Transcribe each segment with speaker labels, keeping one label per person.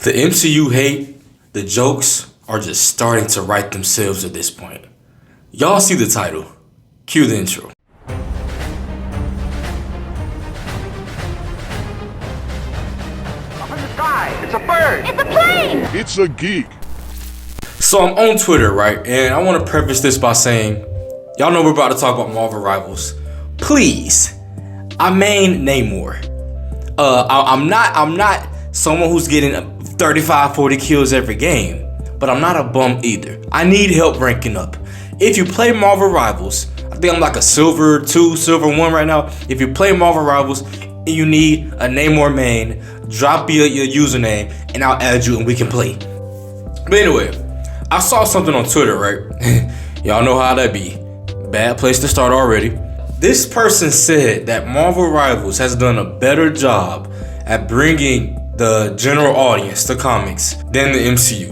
Speaker 1: The MCU hate, the jokes are just starting to write themselves at this point. Y'all see the title. Cue the intro.
Speaker 2: Up in the sky, it's a bird.
Speaker 3: It's a plane!
Speaker 4: It's a geek.
Speaker 1: So I'm on Twitter, right? And I want to preface this by saying, y'all know we're about to talk about Marvel Rivals. Please, I mean Namor. I'm not someone who's getting 35, 40 kills every game, but I'm not a bum either. I need help ranking up. If you play Marvel Rivals, I think I'm like a silver 2, silver 1 right now. If you play Marvel Rivals and you need a Namor main, drop your username and I'll add you and we can play. But anyway, I saw something on Twitter, right? Y'all know how that be. Bad place to start already. This person said that Marvel Rivals has done a better job at bringing the general audience to comics than the MCU.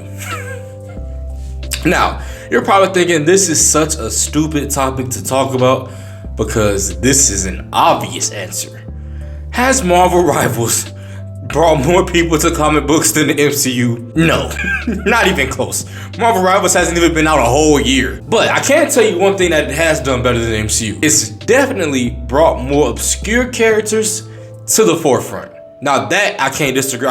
Speaker 1: Now, you're probably thinking this is such a stupid topic to talk about because this is an obvious answer. Has Marvel Rivals brought more people to comic books than the MCU? No, not even close. Marvel Rivals hasn't even been out a whole year. But I can tell you one thing that it has done better than the MCU. It's definitely brought more obscure characters to the forefront. Now that I can't disagree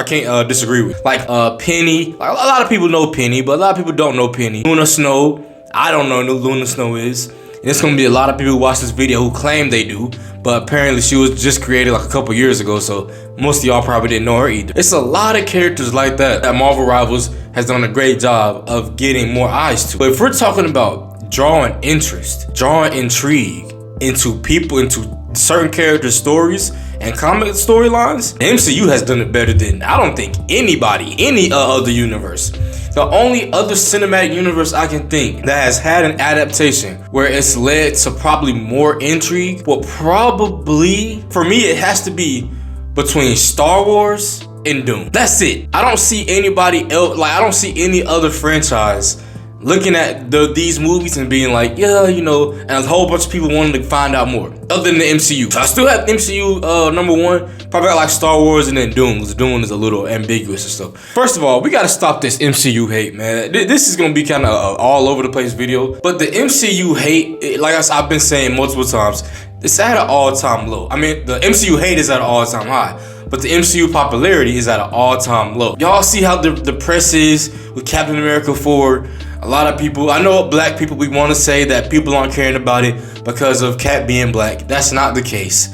Speaker 1: with. Like Penny, like a lot of people know Penny, but a lot of people don't know Penny. Luna Snow, I don't know who Luna Snow is. And it's gonna be a lot of people who watch this video who claim they do, but apparently she was just created like a couple years ago, so most of y'all probably didn't know her either. It's a lot of characters like that Marvel Rivals has done a great job of getting more eyes to. But if we're talking about drawing interest, drawing intrigue into people, into certain character stories and comic storylines, the MCU has done it better than, I don't think, anybody, any other universe. The only other cinematic universe I can think that has had an adaptation where it's led to probably more intrigue, well, probably, for me, it has to be between Star Wars and Doom. That's it. I don't see anybody else, like, I don't see any other franchise looking at these movies and being like, yeah, you know, and a whole bunch of people wanting to find out more, other than the MCU. So I still have MCU number 1, probably got like Star Wars and then Doom, because Doom is a little ambiguous and stuff. First of all, we gotta stop this MCU hate, man. This is gonna be kind of all over the place video, but the MCU hate, like I've been saying multiple times, it's at an all-time low. I mean, the MCU hate is at an all-time high, but the MCU popularity is at an all-time low. Y'all see how the press is with Captain America 4. A lot of people, I know black people, we want to say that people aren't caring about it because of Cap being black. That's not the case.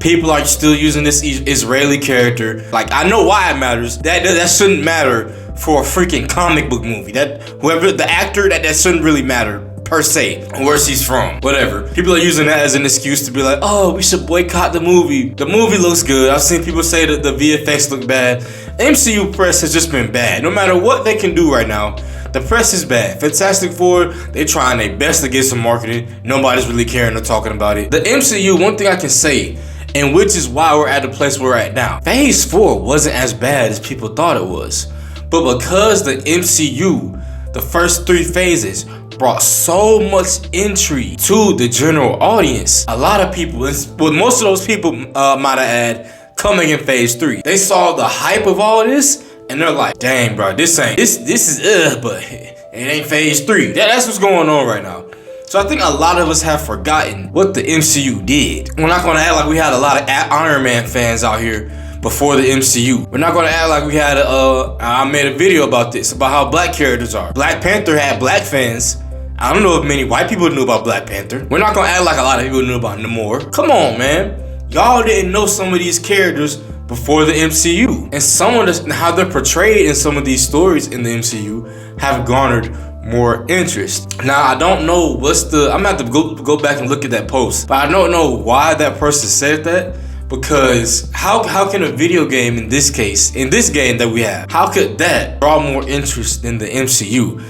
Speaker 1: People are still using this Israeli character. Like, I know why it matters. That shouldn't matter for a freaking comic book movie. That whoever the actor, that shouldn't really matter per se, where she's from, whatever. People are using that as an excuse to be like, oh, we should boycott the movie. The movie looks good. I've seen people say that the VFX look bad. The MCU press has just been bad. No matter what they can do right now, the press is bad. Fantastic Four, they trying their best to get some marketing. Nobody's really caring or talking about it. The MCU, one thing I can say, and which is why we're at the place we're at now, Phase 4 wasn't as bad as people thought it was. But because the MCU, the first 3 phases, brought so much intrigue to the general audience, a lot of people, well, most of those people, might I add, coming in Phase 3, they saw the hype of all this, and they're like, dang, bro, this is but it ain't Phase 3. That's what's going on right now. So I think a lot of us have forgotten what the MCU did. We're not gonna act like we had a lot of Iron Man fans out here before the MCU. We're not gonna act like we had I made a video about this, about how black characters are. Black Panther had black fans. I don't know if many white people knew about Black Panther. We're not gonna act like a lot of people knew about Namor. Come on, man. Y'all didn't know some of these characters before the MCU. And some of how they're portrayed in some of these stories in the MCU have garnered more interest. Now, I don't know I'm gonna have to go back and look at that post, but I don't know why that person said that, because how can a video game in this game that we have, how could that draw more interest than the MCU?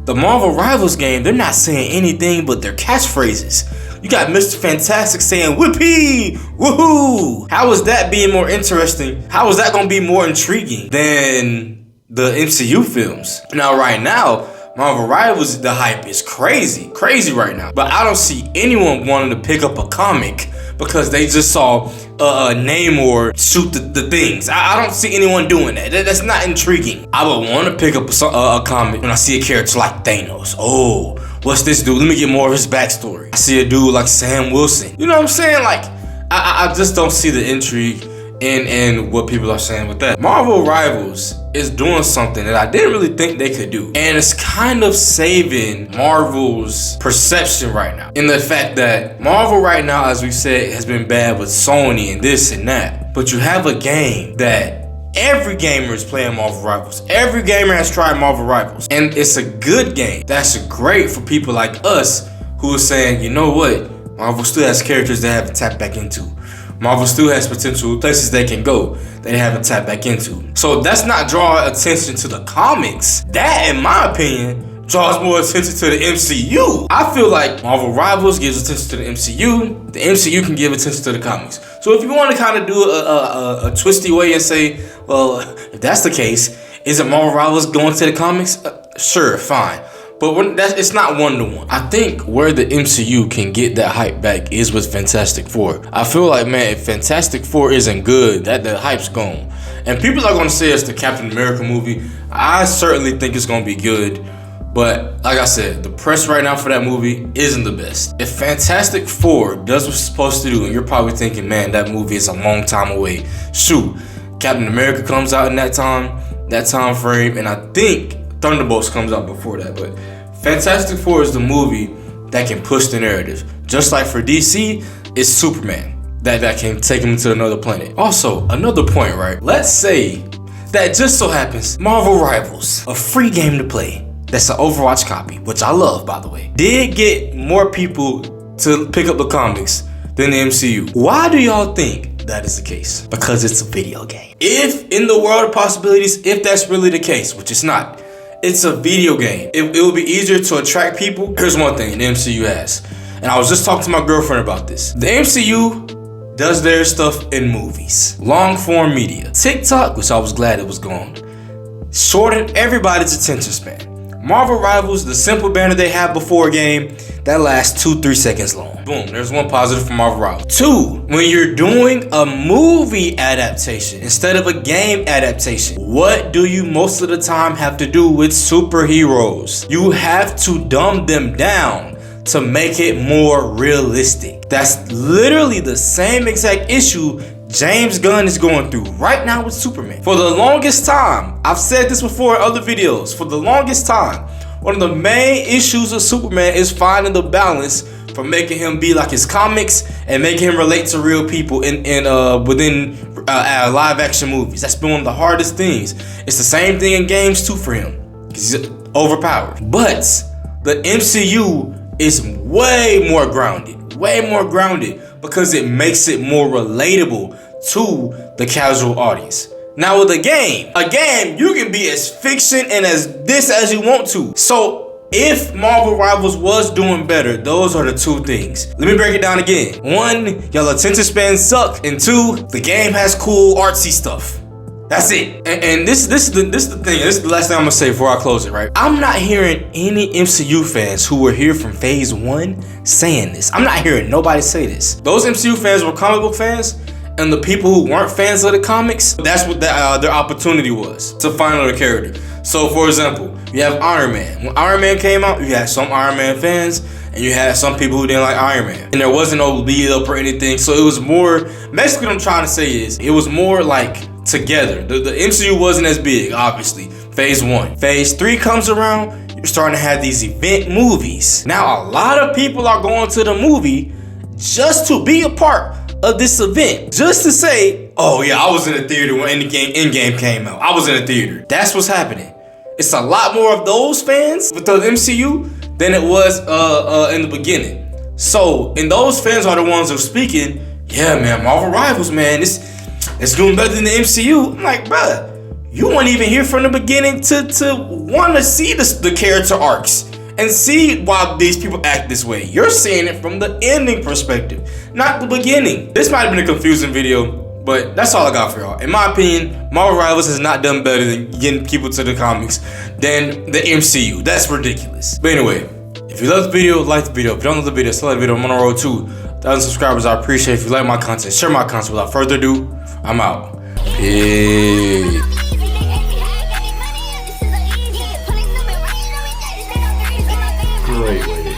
Speaker 1: The Marvel Rivals game, they're not saying anything but their catchphrases. You got Mr. Fantastic saying, whoopee, woohoo. How is that being more interesting? How is that gonna be more intriguing than the MCU films? Now, right now, Marvel Rivals, the hype is crazy right now. But I don't see anyone wanting to pick up a comic because they just saw Namor shoot the things. I don't see anyone doing that. That's not intriguing. I would want to pick up a comic when I see a character like Thanos. Oh, what's this dude? Let me get more of his backstory. I see a dude like Sam Wilson. You know what I'm saying? Like, I just don't see the intrigue in what people are saying with that. Marvel Rivals is doing something that I didn't really think they could do. And it's kind of saving Marvel's perception right now. In the fact that Marvel right now, as we said, has been bad with Sony and this and that. But you have a game that every gamer is playing Marvel Rivals. Every gamer has tried Marvel Rivals. And it's a good game. That's great for people like us who are saying, you know what? Marvel still has characters they haven't tapped back into. Marvel still has potential places they can go that they haven't tapped back into. So that's not drawing attention to the comics. That, in my opinion, draws more attention to the MCU. I feel like Marvel Rivals gives attention to the MCU. The MCU can give attention to the comics. So if you want to kind of do a twisty way and say, well, if that's the case, isn't Marvel Rivals going to the comics? Sure, fine. But it's not one-to-one. I think where the MCU can get that hype back is with Fantastic Four. I feel like, man, if Fantastic Four isn't good, that the hype's gone. And people are going to say it's the Captain America movie. I certainly think it's going to be good. But like I said, the press right now for that movie isn't the best. If Fantastic Four does what it's supposed to do, and you're probably thinking, man, that movie is a long time away. Shoot, Captain America comes out in that time frame, and I think Thunderbolts comes out before that. But Fantastic Four is the movie that can push the narrative. Just like for DC, it's Superman that can take him to another planet. Also, another point, right? Let's say that just so happens Marvel Rivals, a free game to play, that's an Overwatch copy, which I love, by the way, did get more people to pick up the comics than the MCU. Why do y'all think that is the case? Because it's a video game. If in the world of possibilities, if that's really the case, which it's not, it's a video game. It will be easier to attract people. Here's one thing the MCU has, and I was just talking to my girlfriend about this. The MCU does their stuff in movies, long form media. TikTok, which I was glad it was gone, shortened everybody's attention span. Marvel Rivals, the simple banner they have before a game, that lasts 2-3 seconds long. Boom, there's one positive for Marvel Rivals. 2, when you're doing a movie adaptation instead of a game adaptation, what do you most of the time have to do with superheroes? You have to dumb them down to make it more realistic. That's literally the same exact issue James Gunn is going through right now with Superman. For the longest time, I've said this before in other videos, for the longest time, one of the main issues of Superman is finding the balance from making him be like his comics and making him relate to real people within live action movies. That's been one of the hardest things. It's the same thing in games too for him, because he's overpowered. But the MCU is way more grounded because it makes it more relatable to the casual audience. Now with a game you can be as fiction and as you want to. So if Marvel Rivals was doing better, those are the 2 things. Let me break it down again. 1, y'all attention spans suck, and 2, the game has cool artsy stuff. That's it. And this is the thing. This is the last thing I'm gonna say before I close it, right? I'm not hearing any MCU fans who were here from phase 1 saying this. I'm not hearing nobody say this. Those MCU fans were comic book fans, and the people who weren't fans of the comics, that's what their opportunity was, to find another character. So for example, you have Iron Man. When Iron Man came out, you had some Iron Man fans, and you had some people who didn't like Iron Man. And there wasn't no lead up or anything, so it was more, basically what I'm trying to say is, it was more like together. The MCU wasn't as big, obviously. Phase 1. Phase 3 comes around, you're starting to have these event movies. Now a lot of people are going to the movie just to be a part of this event. Just to say, oh yeah, I was in the theater when Endgame came out. I was in the theater. That's what's happening. It's a lot more of those fans with the MCU than it was in the beginning. So, and those fans are the ones who are speaking, yeah man, Marvel Rivals, man, it's doing better than the MCU. I'm like, bruh, you weren't even here from the beginning to want to see the character arcs and see why these people act this way. You're seeing it from the ending perspective, not the beginning. This might have been a confusing video. But that's all I got for y'all. In my opinion, Marvel Rivals has not done better than getting people to the comics than the MCU. That's ridiculous. But anyway, if you love the video, like the video. If you don't love the video, still like the video. I'm on the road to 1,000 subscribers. I appreciate it. If you like my content, share my content. Without further ado, I'm out. Peace. Great way